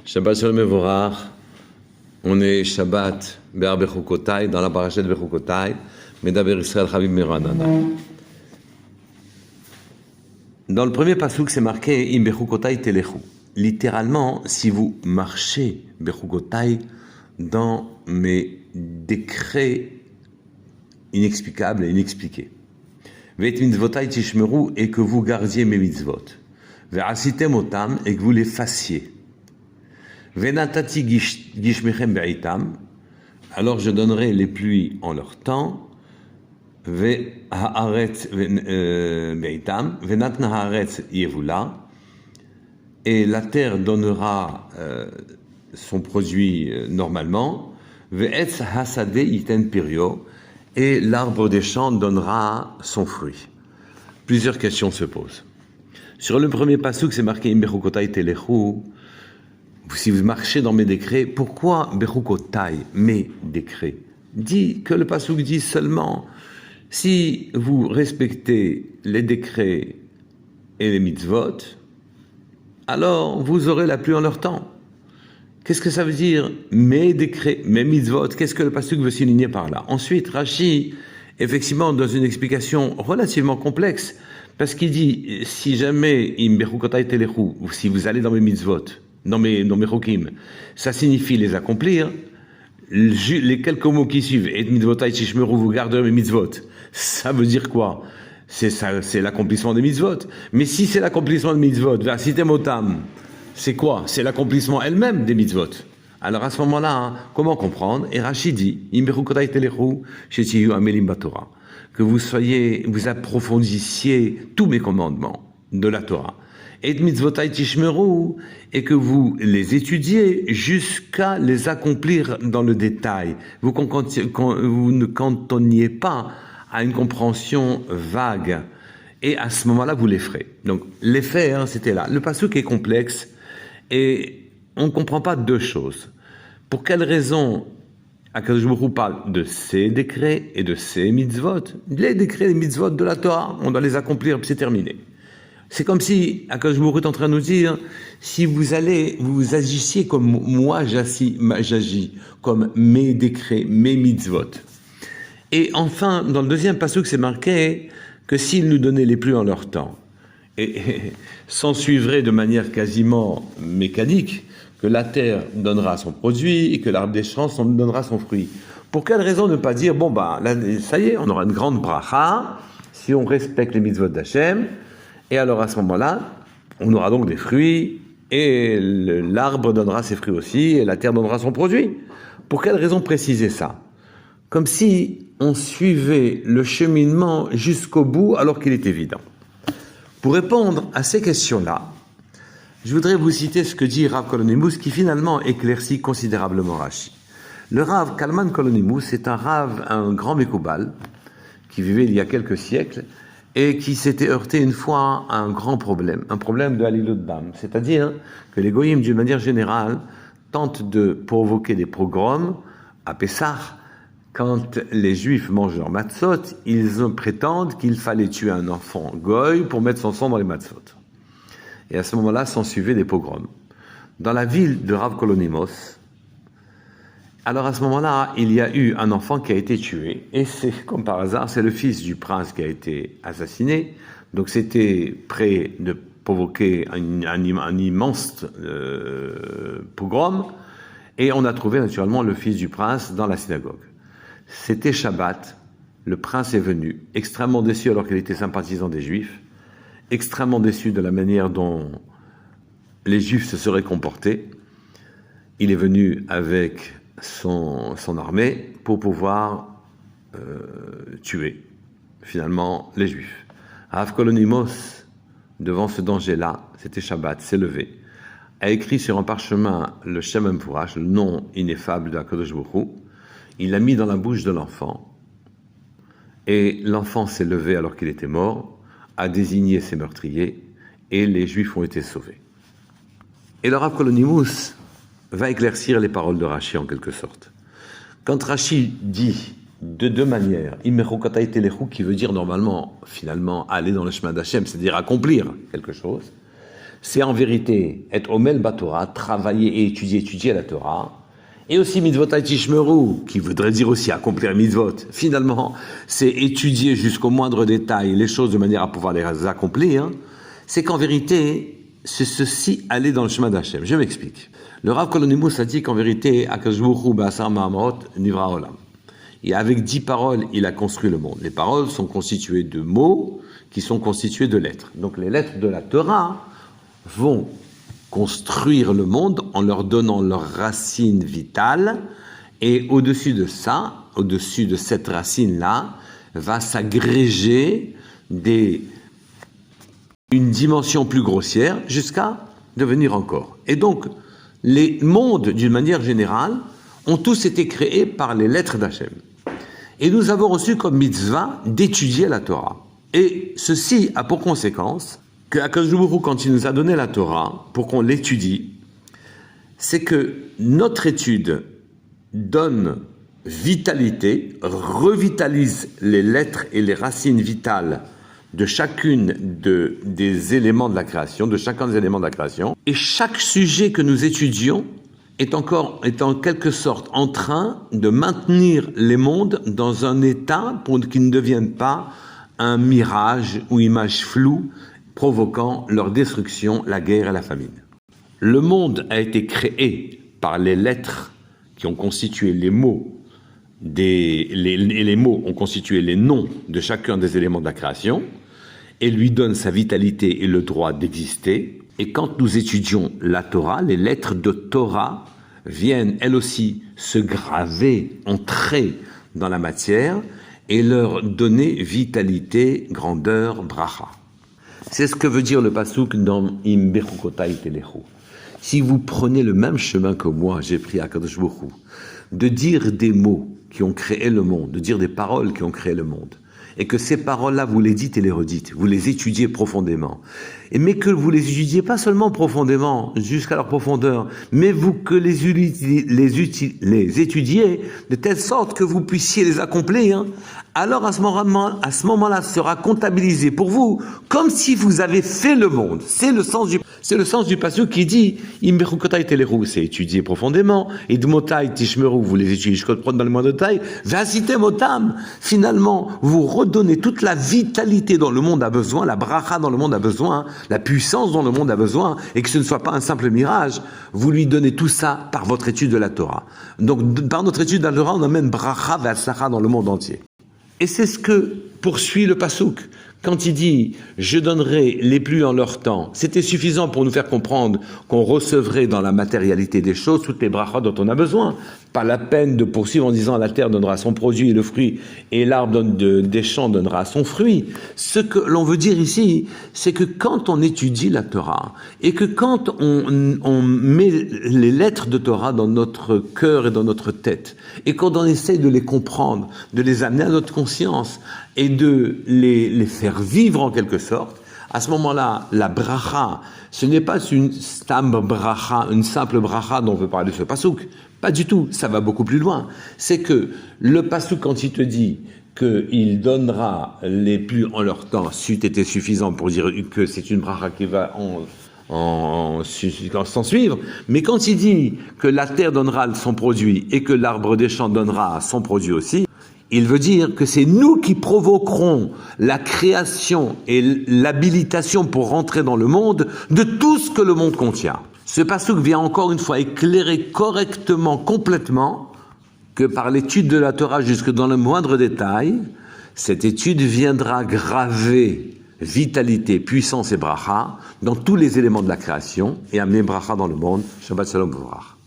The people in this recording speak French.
Shabbat Shalom Mevorach. On est Shabbat Be'ar Bechukotai, dans la parashat Bechukotai, Medaber Israël Chavim Meranana. Dans le premier pasuk, c'est marqué Im Bechukotai Telechu. Littéralement, si vous marchez Bechukotai dans mes décrets inexplicables et inexpliqués. Ve'et mitzvotai tishmeru, et que vous gardiez mes mitzvot. Ve'asitem otam, et que vous les fassiez. Venatati gishmechem be'itam, alors je donnerai les pluies en leur temps. Ve'haaretz be'itam, venatna haaretz yevula, et la terre donnera son produit normalement. Ve'etz hasadeh yiten pirio, et l'arbre des champs donnera son fruit. Plusieurs questions se posent. Sur le premier pasuk, c'est marqué Im Bechukotai Telechu. Si vous marchez dans mes décrets, pourquoi Bechukotai, mes décrets? Dit que le pasuk dit seulement si vous respectez les décrets et les mitzvot, alors vous aurez la pluie en leur temps. Qu'est-ce que ça veut dire mes décrets, mes mitzvot? Qu'est-ce que le pasuk veut souligner par là? Ensuite, Rashi, effectivement, dans une explication relativement complexe, parce qu'il dit si jamais Im Bechukotai Telechu, ou si vous allez dans mes mitzvot, dans mes chokim, ça signifie les accomplir. Les quelques mots qui suivent, et mitzvotai tishmeru, vous garderez mes mitzvot, ça veut dire quoi? C'est l'accomplissement des mitzvot. Mais si c'est l'accomplissement des mitzvot, v'asitem otam, c'est quoi? C'est l'accomplissement elle-même des mitzvot. Alors à ce moment-là, comment comprendre? Et Rashi dit, Im Bechukotai Telechu shetiyu amelim batorah, que vous approfondissiez tous mes commandements de la Torah. Et mitzvotai tishmeru, et que vous les étudiez jusqu'à les accomplir dans le détail. Vous ne cantonniez pas à une compréhension vague. Et à ce moment-là, vous les ferez. Donc, les faire, c'était là. Le pasuk est complexe et on ne comprend pas deux choses. Pour quelle raison Akadosh Baruch Hu parle de ces décrets et de ces mitzvot? Les décrets et les mitzvot de la Torah, on doit les accomplir, puis c'est terminé. C'est comme si Akadosh Baruch Hu est en train de nous dire, si vous agissiez comme moi j'agis, comme mes décrets, mes mitzvot. Et enfin, dans le deuxième pasuk, c'est marqué que s'il nous donnait les pluies en leur temps, et s'en suivrait de manière quasiment mécanique, que la terre donnera son produit et que l'arbre des champs donnera son fruit. Pour quelle raison ne pas dire, bon bah, là, ça y est, on aura une grande bracha, si on respecte les mitzvot d'Hachem, et alors à ce moment-là, on aura donc des fruits, et l'arbre donnera ses fruits aussi, et la terre donnera son produit. Pour quelle raison préciser ça? Comme si on suivait le cheminement jusqu'au bout alors qu'il est évident. Pour répondre à ces questions-là, je voudrais vous citer ce que dit Rav Kolonimus, qui finalement éclaircit considérablement Rashi. Le Rav Kalman Kolonimus est un grand Mekoubal, qui vivait il y a quelques siècles, et qui s'était heurté une fois à un grand problème, un problème de Halilut Dam, c'est-à-dire que les goyim, d'une manière générale, tentent de provoquer des pogroms à Pessah. Quand les Juifs mangent leur matzot, ils prétendent qu'il fallait tuer un enfant goy pour mettre son sang dans les matzot. Et à ce moment-là, s'en suivaient des pogroms. Dans la ville de Rav Kolonimos, alors à ce moment-là, il y a eu un enfant qui a été tué, et c'est comme par hasard, c'est le fils du prince qui a été assassiné, donc c'était prêt de provoquer un immense pogrom, et on a trouvé naturellement le fils du prince dans la synagogue. C'était Shabbat, le prince est venu, extrêmement déçu alors qu'il était sympathisant des Juifs, extrêmement déçu de la manière dont les Juifs se seraient comportés. Il est venu avec son armée pour pouvoir tuer finalement les Juifs. Rav Kolonimos, devant ce danger-là, c'était Shabbat, s'est levé, a écrit sur un parchemin le Shem Mfourash, le nom ineffable de Akadosh Baruch Hu. Il l'a mis dans la bouche de l'enfant, et l'enfant s'est levé alors qu'il était mort, a désigné ses meurtriers, et les Juifs ont été sauvés. Et le Rav Kolonimus va éclaircir les paroles de Rashi en quelque sorte. Quand Rashi dit de deux manières, Im Bechukotai Telechu, qui veut dire normalement, finalement, aller dans le chemin d'Hachem, c'est-à-dire accomplir quelque chose, c'est en vérité être Omel Batora, travailler et étudier la Torah, et aussi mitzvot tishmeru, qui voudrait dire aussi accomplir mitzvot. Finalement, c'est étudier jusqu'au moindre détail les choses de manière à pouvoir les accomplir. C'est qu'en vérité, c'est ceci aller dans le chemin d'Hachem. Je m'explique. Le Rav Kolonimus a dit qu'en vérité, Akadosh Baruch Hu ba'asar ma'amot nivra olam. Et avec 10 paroles, il a construit le monde. Les paroles sont constituées de mots qui sont constitués de lettres. Donc les lettres de la Torah vont construire le monde en leur donnant leurs racines vitales, et au-dessus de ça, au-dessus de cette racine-là, va s'agréger une dimension plus grossière jusqu'à devenir encore. Et donc, les mondes, d'une manière générale, ont tous été créés par les lettres d'Hachem. Et nous avons reçu comme mitzvah d'étudier la Torah. Et ceci a pour conséquence que Akadosh Baruch Hu, quand il nous a donné la Torah pour qu'on l'étudie, c'est que notre étude donne vitalité, revitalise les lettres et les racines vitales de chacune des éléments de la création, de chacun des éléments de la création. Et chaque sujet que nous étudions est en quelque sorte en train de maintenir les mondes dans un état pour qu'ils ne deviennent pas un mirage ou image floue provoquant leur destruction, la guerre et la famine. Le monde a été créé par les lettres qui ont constitué les mots, et les mots ont constitué les noms de chacun des éléments de la création, et lui donnent sa vitalité et le droit d'exister. Et quand nous étudions la Torah, les lettres de Torah viennent elles aussi se graver, entrer dans la matière et leur donner vitalité, grandeur, bracha. C'est ce que veut dire le pasuk dans Im Bechukotai Telechu. Si vous prenez le même chemin que moi, j'ai pris à Kadosh Baruch Hu, de dire des mots qui ont créé le monde, de dire des paroles qui ont créé le monde, et que ces paroles-là, vous les dites et les redites, vous les étudiez profondément, mais que vous les étudiez pas seulement profondément, jusqu'à leur profondeur, mais vous que les étudiez de telle sorte que vous puissiez les accomplir, alors à ce moment-là, sera comptabilisé pour vous comme si vous avez fait le monde. C'est le sens du pasuk qui dit Im Bechukotai Telechu, c'est étudier profondément, et Dmotai Tishmeru, vous les étudiez jusqu'au dans le moindre détail, Vasitem Otam, finalement, vous redonnez toute la vitalité dont le monde a besoin, la bracha dont le monde a besoin, la puissance dont le monde a besoin, et que ce ne soit pas un simple mirage, vous lui donnez tout ça par votre étude de la Torah. Donc, par notre étude de la Torah, on amène bracha ve'atzlacha dans le monde entier. Et c'est ce que poursuit le pasuk. Quand il dit « Je donnerai les pluies en leur temps », c'était suffisant pour nous faire comprendre qu'on recevrait dans la matérialité des choses toutes les brachas dont on a besoin. Pas la peine de poursuivre en disant « La terre donnera son produit et le fruit, et l'arbre des champs donnera son fruit ». Ce que l'on veut dire ici, c'est que quand on étudie la Torah, et que quand on met les lettres de Torah dans notre cœur et dans notre tête, et quand on essaie de les comprendre, de les amener à notre conscience, et de les faire vivre en quelque sorte, à ce moment-là, la bracha, ce n'est pas une simple bracha dont on veut parler de ce pasuk. Pas du tout, ça va beaucoup plus loin. C'est que le pasuk, quand il te dit qu'il donnera les pluies en leur temps, c'eût été suffisant pour dire que c'est une bracha qui va s'en suivre, mais quand il dit que la terre donnera son produit et que l'arbre des champs donnera son produit aussi, il veut dire que c'est nous qui provoquerons la création et l'habilitation pour rentrer dans le monde de tout ce que le monde contient. Ce pasuk vient encore une fois éclairer correctement, complètement, que par l'étude de la Torah jusque dans le moindre détail, cette étude viendra graver vitalité, puissance et bracha dans tous les éléments de la création et amener bracha dans le monde. Shabbat shalom v'vorach.